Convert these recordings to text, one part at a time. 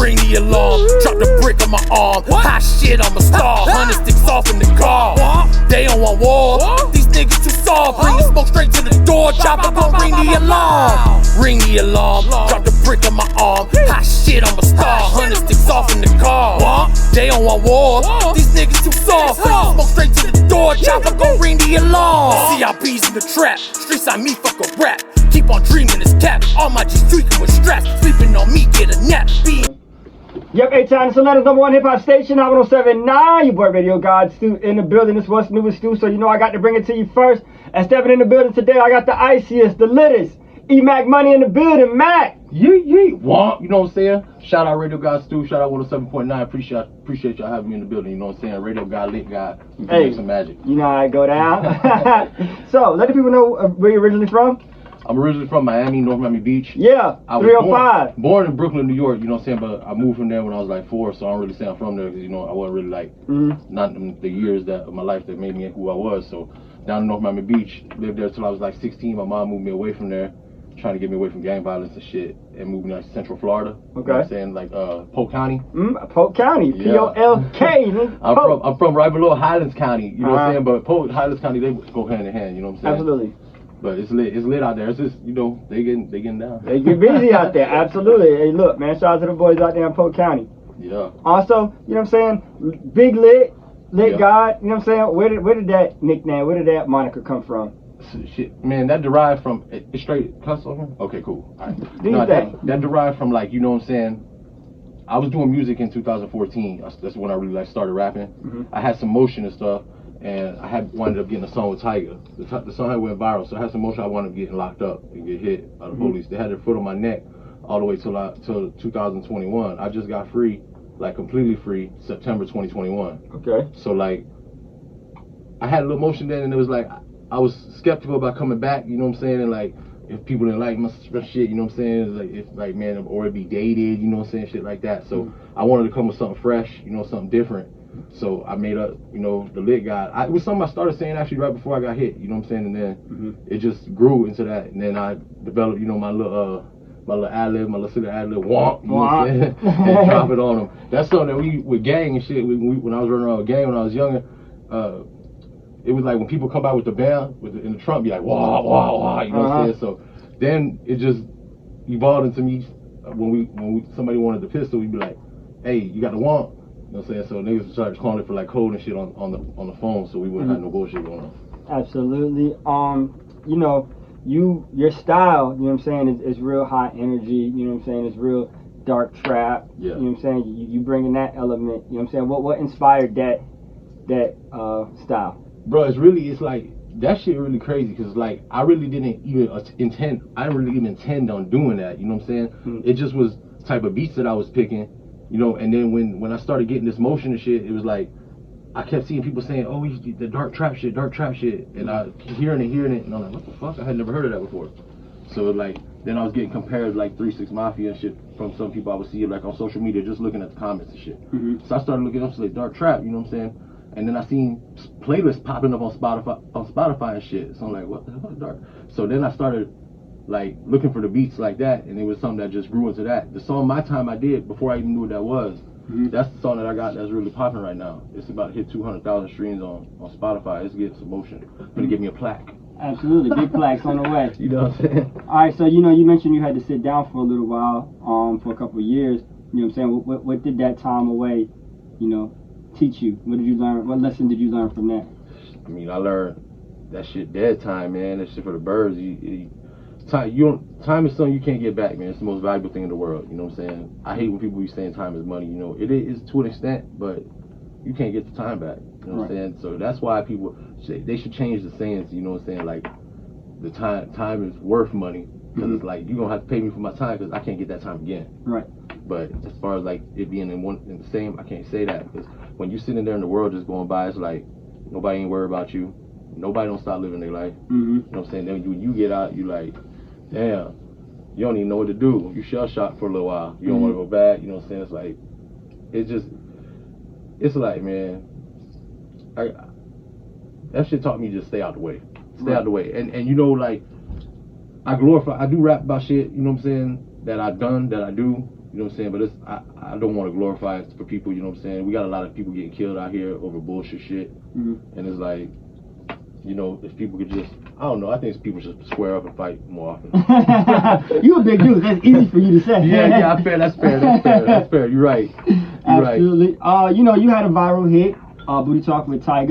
ring the alarm. Drop the brick on my arm. Hot shit, I'm a star. 100 sticks off in the car. They don't want war. These niggas too soft. Bring the smoke straight to the door. Chopper gon' ring the alarm. Ring the alarm. Drop the brick on my arm. Hot shit, I'm a star. 100 sticks off in the car. They don't want war. These niggas too soft. Bring the smoke straight to the door. Chopper gon' ring the alarm. CIP's in the trap. Streets on me, fuck a rap. Keep on dreaming it's cap. All my G's tweaking with straps. Sleeping on me, get a nap. Yep, 8 times the Atlanta's #1 hip hop station, 1079. Your boy Radio God Stu in the building. This what's new with Stu, so you know I got to bring it to you first. And stepping in the building today, I got the iciest, the littest, Emac Money in the building, Mac. Womp, you know what I'm saying? Shout out Radio God Stu, shout out 107.9. Appreciate y'all having me in the building, you know what I'm saying? Radio God, LiTGoD, we can make some magic. You know how I go down. So, let the people know where you're originally from. I'm originally from Miami, North Miami Beach. Yeah, I 305. Born in Brooklyn, New York, you know what I'm saying? But I moved from there when I was like 4, so I don't really say I'm from there because, you know, I wasn't really like, not in the years of my life that made me who I was. So down in North Miami Beach, lived there till I was like 16. My mom moved me away from there, trying to get me away from gang violence and shit, and moved me to Central Florida. Okay. You know what I'm saying? Like Polk County. Polk County, Yeah. P-O-L-K. I'm from right below Highlands County, you know what I'm saying? But Polk, Highlands County, they go hand in hand, you know what I'm saying? Absolutely. But it's lit out there. It's just, you know, they getting down. They get busy out there, absolutely. Hey, look, man, shout out to the boys out there in Polk County. Yeah. Also, you know what I'm saying? Big LiTGoD, you know what I'm saying? Where did that nickname, where did that moniker come from? Shit, man, that derived from it's straight cuss over. Okay, cool. All right. Do you think? That derived from, like, you know what I'm saying? I was doing music in 2014. That's when I really like started rapping. I had some motion and stuff. And I had wound up getting a song with Tyga. The song had went viral, so I had some motion. I wound up getting locked up and get hit by the police. They had their foot on my neck all the way till 2021. I just got free, like completely free, September 2021. Okay. So like, I had a little motion then, and it was like, I was skeptical about coming back. You know what I'm saying? And like, if people didn't like my shit, you know what I'm saying? It's like, if like, man, or it'd be dated, you know what I'm saying? Shit like that. So I wanted to come with something fresh, you know, something different. So I made up, you know, the LiTGoD. It was something I started saying actually right before I got hit, you know what I'm saying? And then it just grew into that. And then I developed, you know, my little ad-lib, my little silly ad-lib, womp, you know what I'm saying? And drop it on them. That's something that we, with gang and shit, when I was running around with gang when I was younger, it was like when people come by with the band, in the trunk, be like, wah, wah, wah, you know what I'm saying? So then it just evolved into me, when somebody wanted the pistol, we'd be like, hey, you got the womp. You know what I'm saying? So niggas started calling it for like code and shit on the phone, so we wouldn't have no bullshit going on. Absolutely. You know, your style, you know what I'm saying, is real high energy, you know what I'm saying, it's real dark trap. Yeah. You know what I'm saying? You bringing that element, you know what I'm saying? What inspired that style? Bro, it's like that shit really crazy, because like I really didn't even intend on doing that, you know what I'm saying? It just was type of beats that I was picking. You know, and then when I started getting this motion and shit, it was like, I kept seeing people saying, oh, the dark trap shit, and I hearing it, and I'm like, what the fuck? I had never heard of that before. So like, then I was getting compared like 3 6 Mafia and shit from some people I would see like on social media, just looking at the comments and shit. So I started looking up like dark trap, you know what I'm saying? And then I seen playlists popping up on Spotify and shit. So I'm like, what the hell is dark? So then I started like looking for the beats like that, and it was something that just grew into that. The song My Time I did before I even knew what that was. That's the song that I got that's really popping right now. It's about to hit 200,000 streams on Spotify. It's getting some motion. It's gonna give me a plaque. Absolutely, big plaques on the way. You know what I'm saying? All right, so you know, you mentioned you had to sit down for a little while, for a couple of years. You know what I'm saying? What did that time away, you know, teach you? What did you learn? What lesson did you learn from that? I mean, I learned that shit dead time, man. That shit for the birds. Time is something you can't get back, man. It's the most valuable thing in the world. You know what I'm saying? I hate when people be saying time is money. You know, it is to an extent, but you can't get the time back. You know what I'm saying? So that's why people they should change the sayings. You know what I'm saying? Like the time is worth money, because it's like you're gonna have to pay me for my time because I can't get that time again. Right. But as far as like it being in the same, I can't say that, because when you sitting there in the world just going by, it's like nobody ain't worried about you. Nobody don't stop living their life. You know what I'm saying? Then when you get out, you like, damn, you don't even know what to do. You shell shocked for a little while. You don't want to go back. You know what I'm saying? It's like, it's like, man, that shit taught me to just stay out the way. Stay out the way. And you know, like, I do rap about shit, you know what I'm saying, that I've done, that I do. You know what I'm saying? But it's I don't want to glorify it for people. You know what I'm saying? We got a lot of people getting killed out here over bullshit shit, and it's like, you know, if people could just, I don't know, I think people should square up and fight more often. You a big dude. That's easy for you to say. Yeah, that's fair. You're right. Absolutely. You know, you had a viral hit, Booty Talk with Tyga.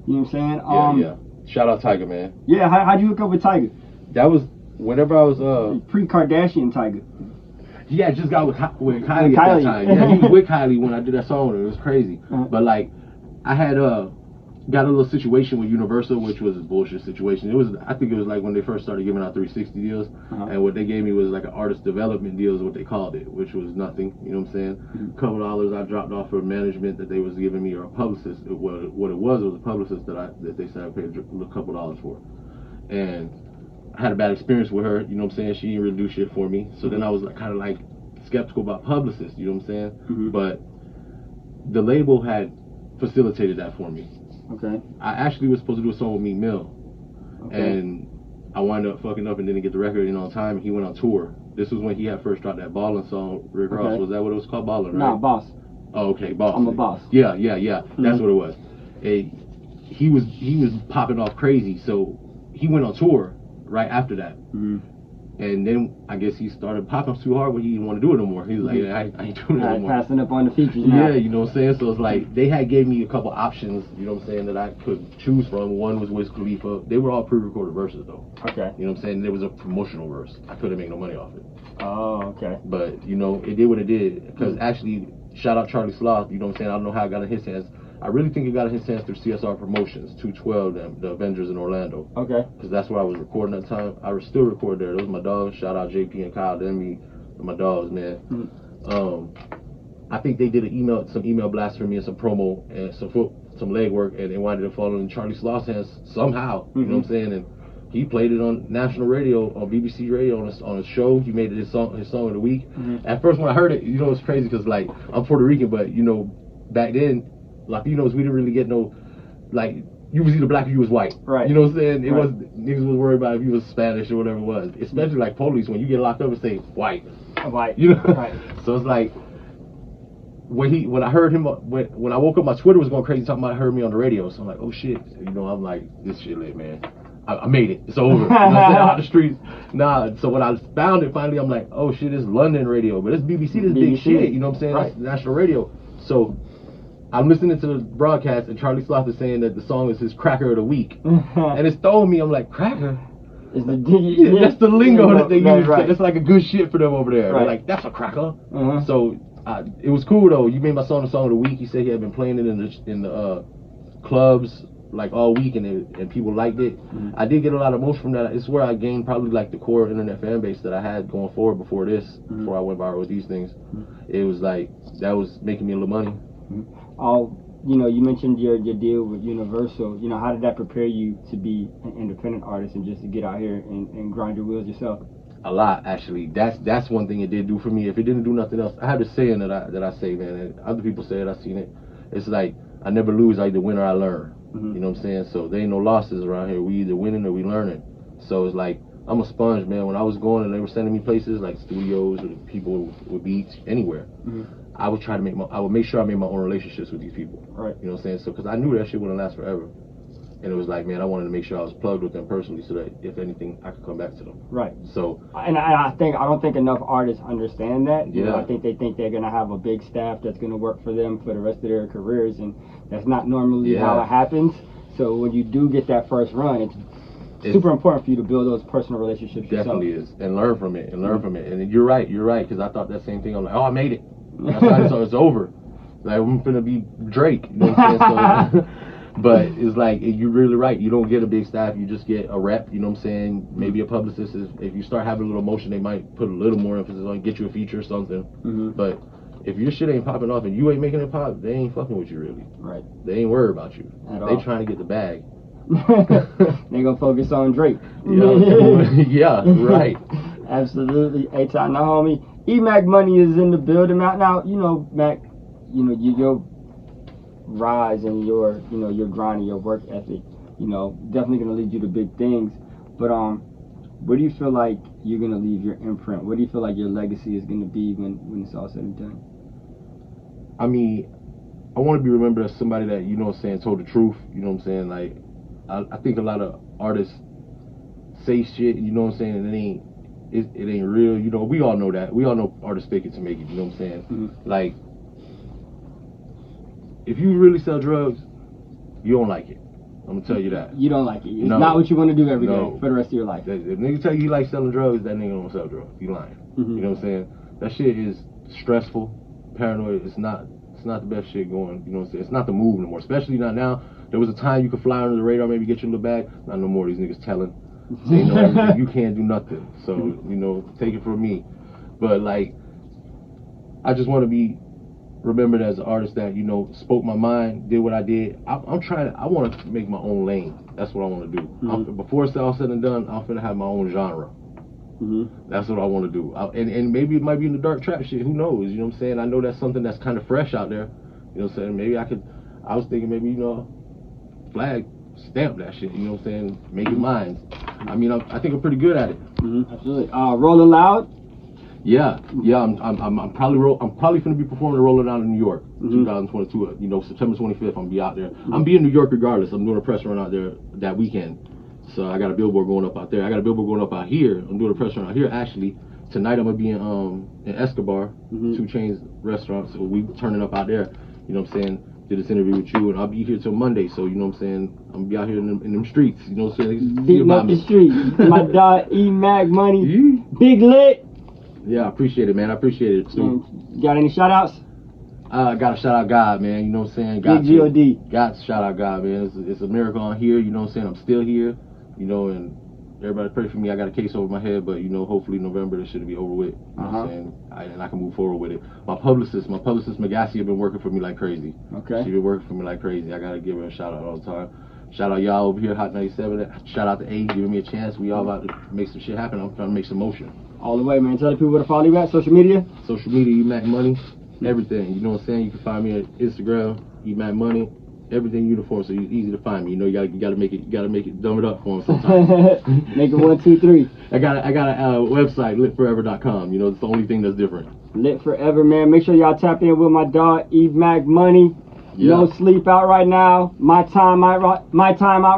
You know what I'm saying? Yeah. Shout out Tyga, man. Yeah, how'd you hook up with Tyga? That was whenever I was pre-Kardashian Tyga. He had just got with Kylie at that time. Yeah, he was with Kylie when I did that song with her. It was crazy. But like, I had got a little situation with Universal, which was a bullshit situation. It was, I think it was like when they first started giving out 360 deals, and what they gave me was like an artist development deal is what they called it, which was nothing. You know what I'm saying? A couple dollars I dropped off for management that they was giving me, or a publicist. What it was a publicist that they said I paid a couple dollars for, and I had a bad experience with her. You know what I'm saying? She didn't really do shit for me. So then I was like, kind of like skeptical about publicists. You know what I'm saying? But the label had facilitated that for me. Okay. I actually was supposed to do a song with Meek Mill, and I wound up fucking up and didn't get the record in on time, and he went on tour. This was when he had first dropped that Ballin' song, Rick Ross. Was that what it was called, Ballin', right? Nah, Boss. Oh, okay, Boss. I'm a Boss. Yeah. That's what it was. He was popping off crazy, so he went on tour right after that. And then I guess he started popping too hard when he didn't want to do it no more. He was like, I ain't doing it no more. Passing up on the features now. Yeah, you know what I'm saying? So it's like, they had gave me a couple options, you know what I'm saying, that I could choose from. One was Wiz Khalifa. They were all pre-recorded verses though. Okay. You know what I'm saying? There was a promotional verse. I couldn't make no money off it. Oh, okay. But, you know, it did what it did. Because actually, shout out Charlie Sloth, you know what I'm saying? I don't know how it got in his hands. I really think it got in his hands through CSR Promotions, 212, the Avengers in Orlando. Okay. Because that's where I was recording at the time. I was still recording there. Those my dogs. Shout out JP and Kyle Demi, my dogs, man. I think they did some email blasts for me and some promo and some legwork, and they wanted to fall in Charlie Sloth's hands somehow. You know what I'm saying? And he played it on national radio, on BBC radio, on a show. He made it his song of the week. At first, when I heard it, you know, it's crazy because like I'm Puerto Rican, but you know, back then, Latinos, we didn't really get no, like, you was either black or you was white. Right. You know what I'm saying? It was, niggas was worried about if you was Spanish or whatever it was. Especially like police, when you get locked up and say white. White. You know? Right. So it's like, when I heard him, when I woke up, my Twitter was going crazy talking about heard me on the radio. So I'm like, oh shit. You know, I'm like, this shit lit, man. I made it. It's over. You know what I'm saying? Out the streets. Nah, so when I found it finally, I'm like, oh shit, it's London radio. But it's BBC, this big shit. You know what I'm saying? Right. That's national radio. So I'm listening to the broadcast, and Charlie Sloth is saying that the song is his cracker of the week. And it's throwing me, I'm like, cracker? That's the lingo that they use. Right. It's like a good shit for them over there. Right. They're like, that's a cracker. So it was cool, though. You made my song the song of the week. He said he had been playing it in the clubs like all week, and people liked it. I did get a lot of motion from that. It's where I gained probably like the core internet fan base that I had going forward before this, before I went viral with these things. It was like, that was making me a little money. You know, you mentioned your deal with Universal. You know, how did that prepare you to be an independent artist and just to get out here and grind your wheels yourself? A lot, actually. That's one thing it did do for me. If it didn't do nothing else, I have this saying that I say, man, and other people say it, I've seen it. It's like, I never lose, I either win or I learn. You know what I'm saying? So there ain't no losses around here. We either winning or we learning. So it's like, I'm a sponge, man. When I was going and they were sending me places like studios or people with beats, anywhere, I would try to I would make sure I made my own relationships with these people. Right. You know what I'm saying? So, because I knew that shit wouldn't last forever. And it was like, man, I wanted to make sure I was plugged with them personally so that if anything, I could come back to them. Right. So. And I don't think enough artists understand that. You know, I think they think they're going to have a big staff that's going to work for them for the rest of their careers. And that's not normally how it happens. So when you do get that first run, it's super important for you to build those personal relationships yourself. Definitely is. And learn from it. And you're right. Because I thought that same thing. I'm like, oh, I made it. That's why so it's over. Like, I'm finna be Drake. You know what I'm saying? So, but it's like, you're really right. You don't get a big staff. You just get a rep. You know what I'm saying? Maybe a publicist. If you start having a little motion, they might put a little more emphasis on get you a feature or something. But if your shit ain't popping off and you ain't making it pop, they ain't fucking with you really. Right. They ain't worried about you. They trying to get the bag. They gonna focus on Drake. Yeah, right. Absolutely. Hey, time now, homie. Emac Money is in the building now. You know, Mac, you know, your rise and your grind and your work ethic, you know, definitely gonna lead you to big things. But where do you feel like, you're gonna leave your imprint? What do you feel like your legacy is gonna be when it's all said and done? I mean, I want to be remembered as somebody that, you know what I'm saying, told the truth. You know what I'm saying? Like, I think a lot of artists say shit, you know what I'm saying, and it ain't real. You know, we all know that. We all know artists fake it to make it, you know what I'm saying? Mm-hmm. Like, if you really sell drugs, you don't like it. I'm gonna tell you that. You don't like it. It's not what you want to do every day for the rest of your life. If nigga tell you he likes selling drugs, that nigga don't sell drugs. You lying. Mm-hmm. You know what I'm saying? That shit is stressful, paranoid. It's not the best shit going. You know what I'm saying? It's not the move no more. Especially not now. There was a time you could fly under the radar, maybe get your little bag. Not no more. These niggas telling. They know everything. You can't do nothing. So, you know, take it from me. But like, I just want to be remembered as an artist that, you know, spoke my mind, did what I did. I want to make my own lane. That's what I want to do. Mm-hmm. Before it's all said and done, I'm finna have my own genre. Mm-hmm. That's what I want to do. And maybe it might be in the dark trap shit. Who knows? You know what I'm saying? I know that's something that's kind of fresh out there. You know what I'm saying? Maybe I was thinking maybe, you know, Flag, stamp that shit. You know what I'm saying? Make it mine. I mean, I think I'm pretty good at it. Mm-hmm. Absolutely. Rolling Loud? Yeah. I'm probably gonna be performing Rolling Loud in New York, 2022. You know, September 25th. I'm gonna be out there. I'm be in New York regardless. I'm doing a press run out there that weekend. So I got a billboard going up out there. I got a billboard going up out here. I'm doing a press run out here actually. Tonight I'm gonna be in Escobar, 2 Chainz restaurant. So we turning up out there. You know what I'm saying? Did this interview with you, and I'll be here till Monday. So you know what I'm saying? I'm gonna be out here in them streets. You know what I'm saying? Beating up the streets. My dog Emac Money. Big lit. Yeah, I appreciate it, man. I appreciate it. So, got any shout outs? I gotta shout out God, man. You know what I'm saying? LiTGoD. Got to shout out God, man. It's a miracle I'm here. You know what I'm saying? I'm still here. You know, and everybody pray for me. I got a case over my head, but you know, hopefully November this should be over with. You know what I'm saying? And I can move forward with it. My publicist Magassi, have been working for me like crazy. Okay. She been working for me like crazy. I gotta give her a shout out all the time. Shout out y'all over here, Hot 97. Shout out to A, giving me a chance. We all about to make some shit happen. I'm trying to make some motion. All the way, man. Tell the people where to follow you at. Social media, Emac Money, everything. You know what I'm saying? You can find me at Instagram, Emac Money, everything uniform, so it's easy to find me. You know, you gotta make it, dumb it up for them sometimes. Make it 1, 2, 3. I got a website, litforever.com. You know, it's the only thing that's different. Lit Forever, man. Make sure y'all tap in with my dog Emac Money. Yeah. No sleep out right now. My time out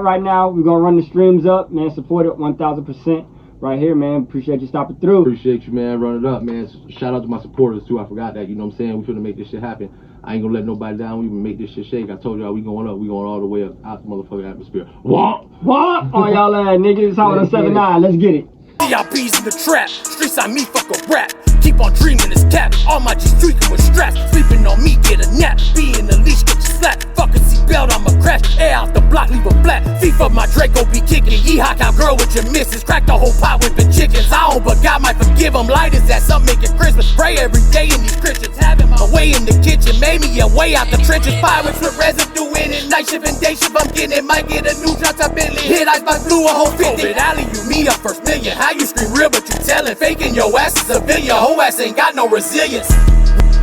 right now. We're gonna run the streams up, man. Support it 1000%. Right here, man. Appreciate you stopping through. Appreciate you, man. Run it up, man. Shout out to my supporters, too. I forgot that. You know what I'm saying? We finna make this shit happen. I ain't gonna let nobody down. We gonna make this shit shake. I told y'all we going up. We going all the way up out the motherfucking atmosphere. Womp! Womp! On y'all niggas. It's Hot 107.9. Let's get it. DRB's in the trap. Streets on me, fuck a rap. Keep on dreaming, it's cap. All my G's tweaking with straps. Sleeping on me, get a nap. Be in the leash, get you slapped. Fucking seatbelt, I'ma crash. Air out the block, leave a flat. Thief up my Draco, be kicking. Yeehaw, out girl with your missus. Crack the whole pot with the chickens. I don't, but God might forgive them. Light is that something making Christmas. Pray every day in these Christians. Having my way in the kitchen. Made me a way out the trenches. Pirates with residue in it. Night shift and day shift, I'm getting it. Might get a new drop top Bentley. Hit ice, I blew a whole 50. COVID alley, you me up first million. How you scream real, but you telling. Faking your ass is a villain. Whole ass ain't got no resilience.